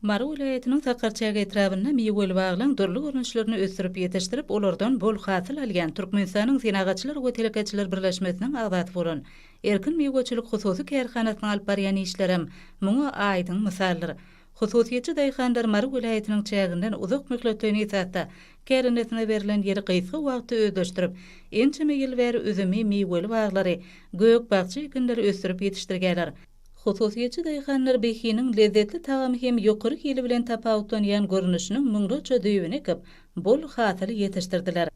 Mary vilayetiniň Sakarçaga etrabynda miwel baglaň dörli görnüşlerini ösürip ýetişdirip, olardan bol hasyl alýan Türkmenistanyň Senagaçylar we Telekaçylar birleşmesiniň agdaty bolan erkin miwelçilik hususy kärhanasynyň alyp barýan işlerem muňa aýdyň misallar. Hususiýetçi daýhandar Mary vilayetiniň çäginden uzak möhletden ýetdi. Kärenetine berilen ýeri gysga wagtda özleşdirip, ençeme ýyl bäri üzümi miwel baglary, gök bagçy ekinleri ösürip ýetişdirýärler. Hususiýetçi daýhanlar behiniň lezzetli tagamy hem ýokary hili bilen tapawutlanýan görnüşiniň müňreçe düýbüne kep, bol hasyl ýetişdirdiler.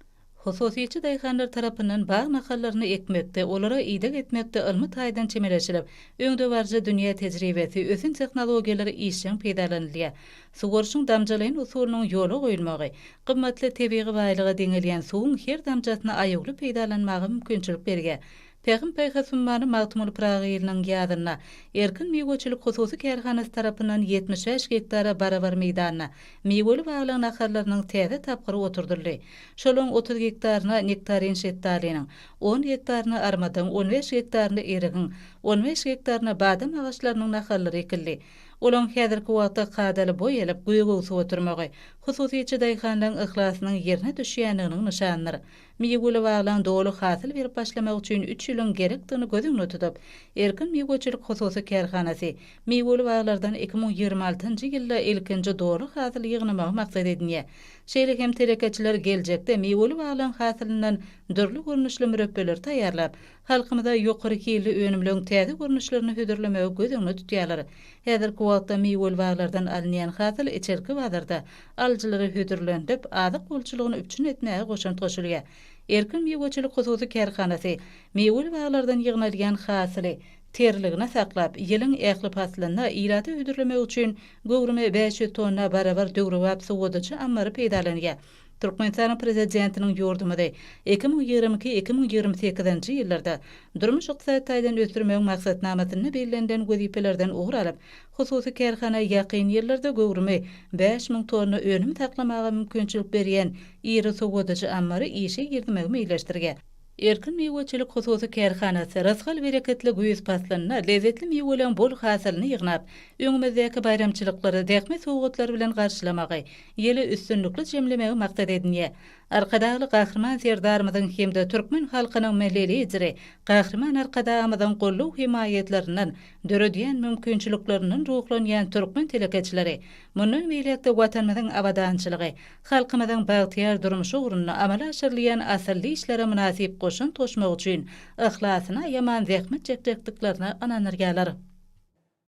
Hususiýetçi daýhanlar tarapyndan bag nahallaryny ekmekde, olara ýydak etmekde ilmi taýdan çemeleşilip, öňde barja dünýä tejribesi, ösün tehnologiýalary işçiň peýdalanylýar. Sugorşyň damjalaýan usulynyň ýola goýulmagy, gymmatly tebii baýlyga deňelýän suwuň her damjasyna aýugly peýdalanmagy mümkinçilik berýär. Pägim Paýgasymany Magtymul Pragylynyň ýadyna erkin miwelçilik hususy kärhanasy tarapyndan 75 hektara barabar meýdanyna miweli baglaň naharlarynyň täze tapgyry oturdyldy. Şolaň 30 hektaryna nektar inşeetdalynyň, 10 hektaryna armadan, 15 hektaryna erigiň, 15 hektaryna badam agaçlarynyň naharlary ekildi. Olan häzirki wagtda kadaly boy elip güýgüsü oturmagy, hususiýetçi daýhanlaryň ihhlasynyň ýerine düşýänliginiň nişanlary. Miweli baglaň doly hasyl berip başlamak üçin 3 ýylyň gerekdigini gözüňde tutup, erkin miwelçilik hususy kärhanasy miweli baglardan 2026-njy ýylda ilkinji doly hasyl ýygnamagy maksat edinýär. Şeýle hem telekaçylar geljekde miweli baglaň hasylynyň dörli görnüşli mürebbeler taýýarlap, halkymyza ýokary hili önümlüň täze görnüşlerini hödürlemegi gözüňde tutýarlar. Häzirki wagtda miweli baglardan alynýan hasyl içerki bazarda alyjylary hödürlenip, azyk bolçylygyny üpçün etmäge goşunt goşulýar. Erkin miwelçilik hususy kärhanasy miweli baglardan ýygnalýan hasyly terligine saklap, ýylyň ähli paslyna ýylady hödürlemek üçin gowrumy 500 tonna barabar döwrewap suwudyjy ammary peýdalanýar. Türkmenistanyň prezidentiniň ýordamyda 2022-2028-nji ýyllarda durmuş ykdysady taýdan ösürmek maksatnamasyny bellenlen wezipelerden ugur alyp, hususy kärhana ýakyn ýyllarda gowrumy 5000 tonna önüm taklamaga mümkinçilik berýän ýyry suwudyjy ammary işe girdimek meýleşdirýär. Erkin miwelçilik hususy kärhanasy rasgal bereketli güýüz paslyna lezzetli miweleň bol hasylyny ýygnap, öňümizdäki bayramçylyklary däkme sowgatlar bilen garşylamagy, ýeli üstünlikli jemlemegi maksat edinýär. Arkadaly gahrman serdarymyzyň hemde türkmen halkynyň mellili ejri, gahrman arkadamyzyň gollaw himayetlerinden döredýän mümkinçilikleriniň ruhlanýan türkmen telekaçylary, mundan beýlekde watanymyzyň abadançylygy, halkymyzyň bagtyar durmuşy ugrunda amala aşyrylýan asylly işlere münasip goşun toşmak üçin ihlasına ýaman zähmet çekdiklerini ananyrýarlar.